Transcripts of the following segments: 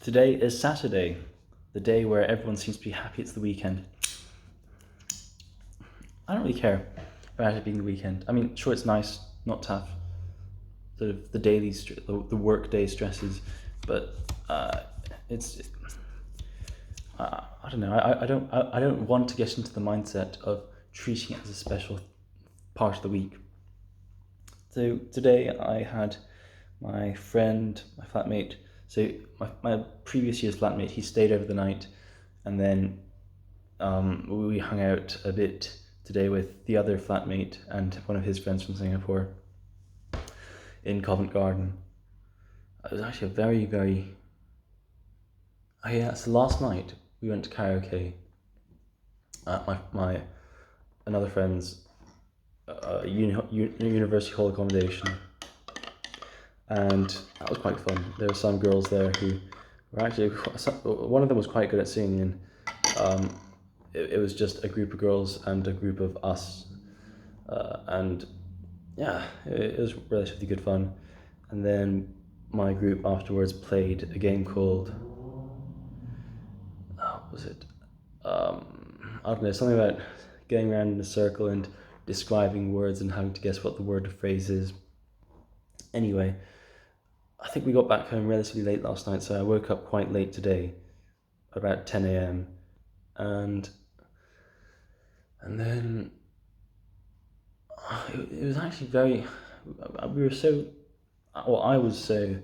Today is Saturday, the day where everyone seems to be happy it's the weekend. I don't really care about it being the weekend. I mean, sure, it's nice not to have sort of the the work day stresses, but it's I don't know. I don't want to get into the mindset of treating it as a special part of the week. So today I had my friend, my flatmate. So my previous year's flatmate, he stayed over the night, and then we hung out a bit today with the other flatmate and one of his friends from Singapore in Covent Garden. It was actually a very. Oh yeah, so last night we went to karaoke at my another friend's university hall accommodation, and that was quite fun. There were some girls there who were actually, one of them was quite good at singing. It was just a group of girls and a group of us, and yeah, it was relatively good fun. And then my group afterwards played a game called, what was it? I don't know, something about going around in a circle and describing words and having to guess what the word or phrase is. Anyway, I think we got back home relatively late last night, so I woke up quite late today, about 10 a.m. And then it was actually I was so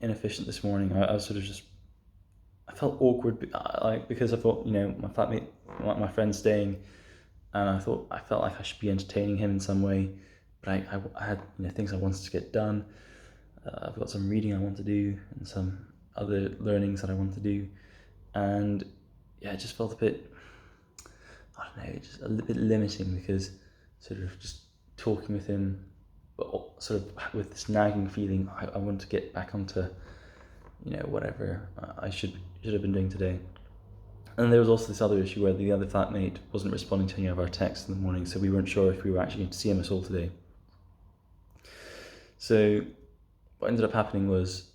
inefficient this morning. I was sort of just, I felt awkward, because I thought, my flatmate, my friend's staying, and I felt like I should be entertaining him in some way, but I had things I wanted to get done. I've got some reading I want to do and some other learnings that I want to do, and yeah, it just felt a bit, I don't know, just a little bit limiting, because sort of just talking with him, but sort of with this nagging feeling, I want to get back onto, whatever I should have been doing today. And there was also this other issue where the other flatmate wasn't responding to any of our texts in the morning, so we weren't sure if we were actually going to see him at all today. So what ended up happening was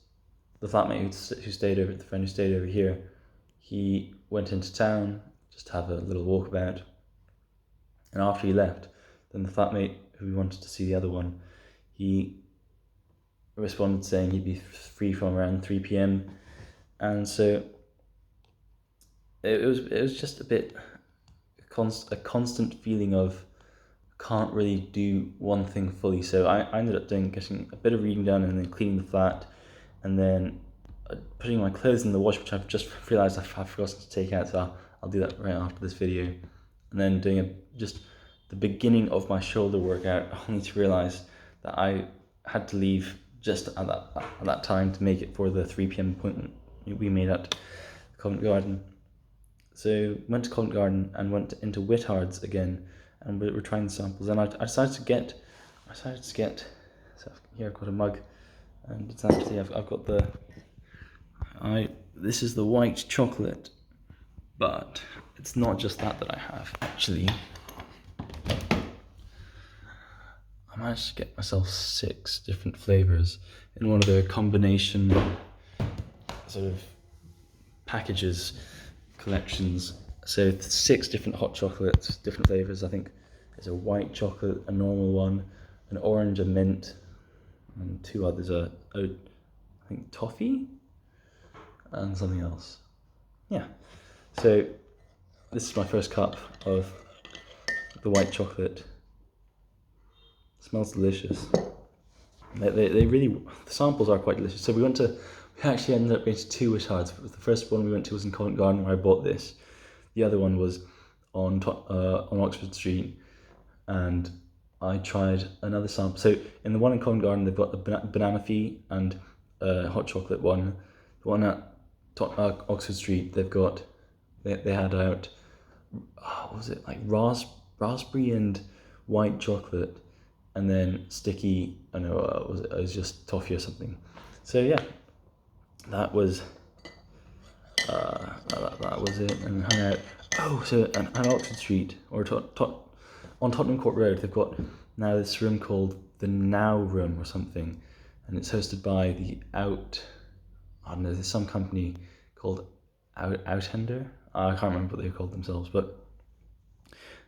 the flatmate the friend who stayed over here, he went into town just to have a little walkabout. And after he left, then the flatmate who wanted to see the other one, he responded saying he'd be free from around 3 p.m. And so it was just a bit a constant feeling of can't really do one thing fully. So I ended up getting a bit of reading done, and then cleaning the flat, and then putting my clothes in the wash, which I've just realised I've forgotten to take out, so I'll do that right after this video. And then doing just the beginning of my shoulder workout, only to realise that I had to leave just at that time to make it for the 3 p.m. appointment we made at Covent Garden. So went to Covent Garden and went into Whittards again, and we're trying the samples. And I decided to get. So here I've got a mug, and it's actually I've got this is the white chocolate, but it's not just that I have. Actually, I managed to get myself 6 different flavors in one of their combination sort of packages, collections. So 6 different hot chocolates, different flavors. I think there's a white chocolate, a normal one, an orange, a mint, and 2 others are, I think, toffee and something else. Yeah. So this is my first cup of the white chocolate. It smells delicious. They really, the samples are quite delicious. So we actually ended up going to 2 Whittards. The first one we went to was in Covent Garden, where I bought this. The other one was on Oxford Street, and I tried another sample. So in the one in Covent Garden, they've got the banana fee and hot chocolate one. The one at Oxford Street, they had out, what was it, like raspberry and white chocolate, and then sticky, I know, it was just toffee or something. So yeah, that was it, and hung out. Oh, so at Oxford Street, or on Tottenham Court Road, they've got now this room called the Now Room or something, and it's hosted by I don't know, there's some company called Outender. I can't remember what they called themselves, but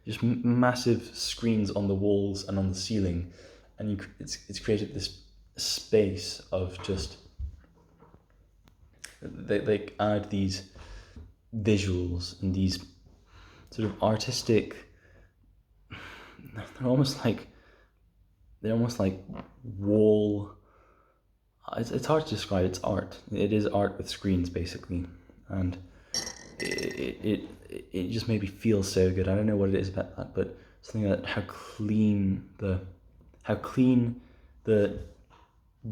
just massive screens on the walls and on the ceiling, and it's created this space of just they add these visuals and these sort of artistic. They're almost like wall. It's hard to describe. It's art. It is art with screens basically, and it just made me feel so good. I don't know what it is about that, but something that how clean the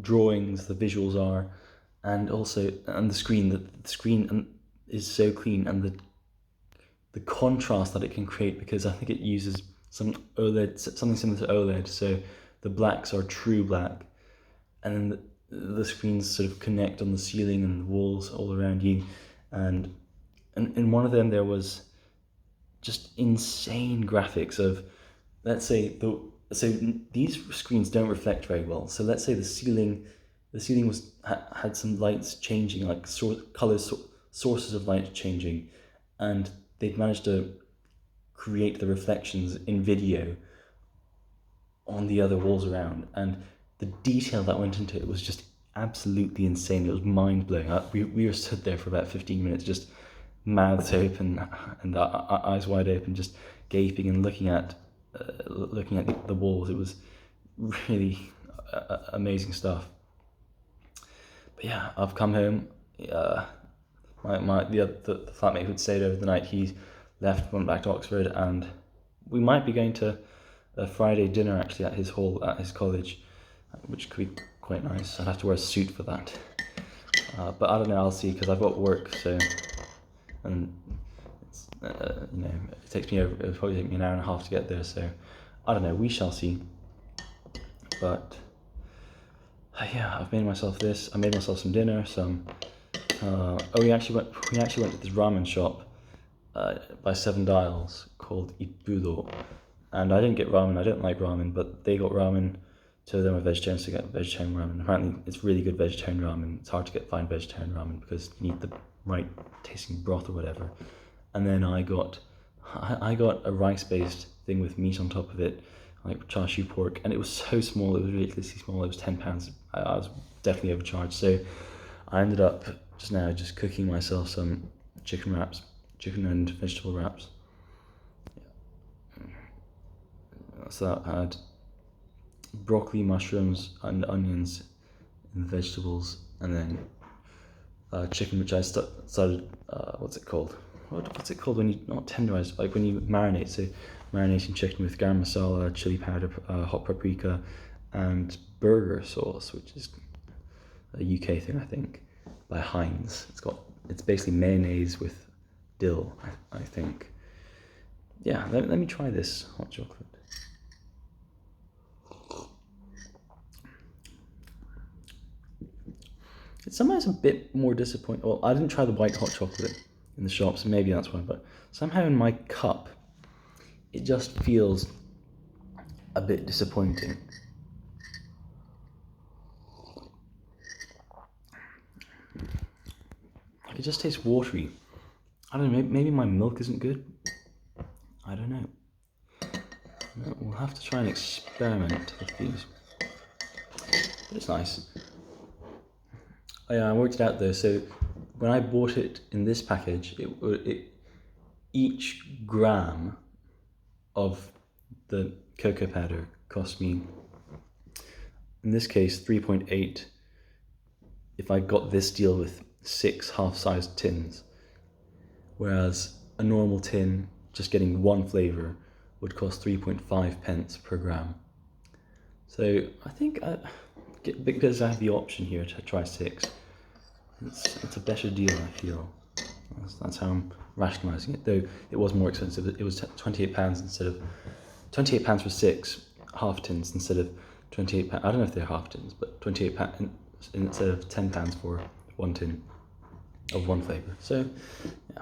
drawings, the visuals are, and also and the screen is so clean, and the contrast that it can create, because I think it uses some OLED, something similar to OLED. So the blacks are true black, and then the screens sort of connect on the ceiling and the walls all around you, and in one of them there was just insane graphics of, let's say so these screens don't reflect very well. So let's say the ceiling had some lights changing, like sources of light changing, and they'd managed to create the reflections in video on the other walls around, and the detail that went into it was just absolutely insane. It was mind-blowing. We were stood there for about 15 minutes, just mouths open and eyes wide open, just gaping and looking at the walls. It was really amazing stuff. But yeah, I've come home. The flatmate who'd stayed over the night, he went back to Oxford, and we might be going to a Friday dinner actually at his college, which could be quite nice. I'd have to wear a suit for that, but I don't know. I'll see, because I've got work, so, and it's, it'll probably take me an hour and a half to get there. So I don't know. We shall see. But yeah, I've made myself this. I made myself some dinner. We actually went to this ramen shop by Seven Dials called Ippudo, and I didn't get ramen. I don't like ramen, but they got ramen. Two of them are vegetarians, to get vegetarian ramen. Apparently, it's really good vegetarian ramen. It's hard to find vegetarian ramen because you need the right tasting broth or whatever. And then I got a rice-based thing with meat on top of it, like char siu pork, and it was so small. It was ridiculously small. It was £10. I was definitely overcharged. So I ended up just cooking myself some chicken and vegetable wraps. So I had broccoli, mushrooms, and onions, and vegetables, and then chicken, which I started. What's it called? What's it called when you not tenderize? Like when you marinate. So marinating chicken with garam masala, chili powder, hot paprika, and burger sauce, which is a UK thing, I think, by Heinz. It's basically mayonnaise with dill, I think. Yeah, let me try this hot chocolate. It's sometimes a bit more disappointing. Well, I didn't try the white hot chocolate in the shops, so maybe that's why, but somehow in my cup, it just feels a bit disappointing. It just tastes watery. I don't know, maybe my milk isn't good. I don't know. We'll have to try and experiment with these. But it's nice. Oh yeah, I worked it out though. So when I bought it in this package, each gram of the cocoa powder cost me, in this case, 3.8 if I got this deal with 6 half-sized tins, whereas a normal tin, just getting one flavour, would cost 3.5 pence per gram. So I think, because I have the option here to try 6, it's a better deal, I feel. That's how I'm rationalising it, though it was more expensive. It was £28 instead of £28 for 6 half tins instead of £28. I don't know if they're half tins, but £28 instead of £10 for one tin of one flavour. So yeah.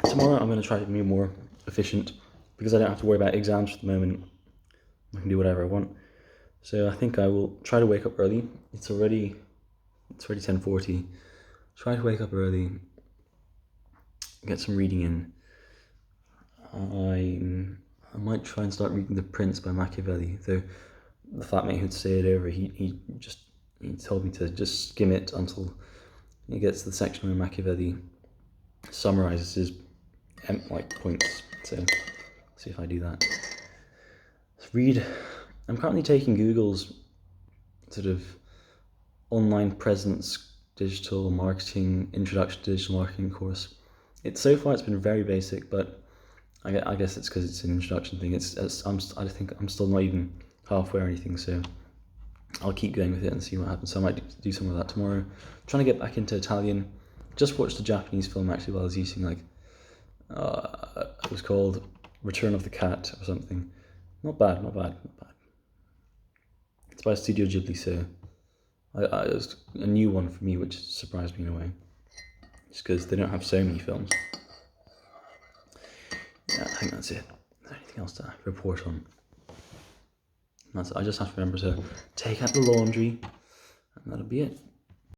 Tomorrow I'm going to try to be more efficient because I don't have to worry about exams for the moment. I can do whatever I want. So I think I will try to wake up early. It's already It's already 10:40. Try to wake up early, get some reading in. I might try and start reading The Prince by Machiavelli, though the flatmate who'd stayed over, he told me to just skim it until he gets to the section where Machiavelli summarizes his points. So see if I do that. Read. I'm currently taking Google's sort of online presence, digital marketing, introduction to digital marketing course. So far it's been very basic, but I guess it's because it's an introduction thing. I think I'm still not even halfway or anything, so I'll keep going with it and see what happens. So I might do some of that tomorrow. I'm trying to get back into Italian. Just watched a Japanese film actually while I was eating, it was called Return of the Cat or something. Not bad. It's by Studio Ghibli, so it was a new one for me, which surprised me in a way, just because they don't have so many films. Yeah, I think that's it. Is there anything else to report on? I just have to remember to take out the laundry, and that'll be it.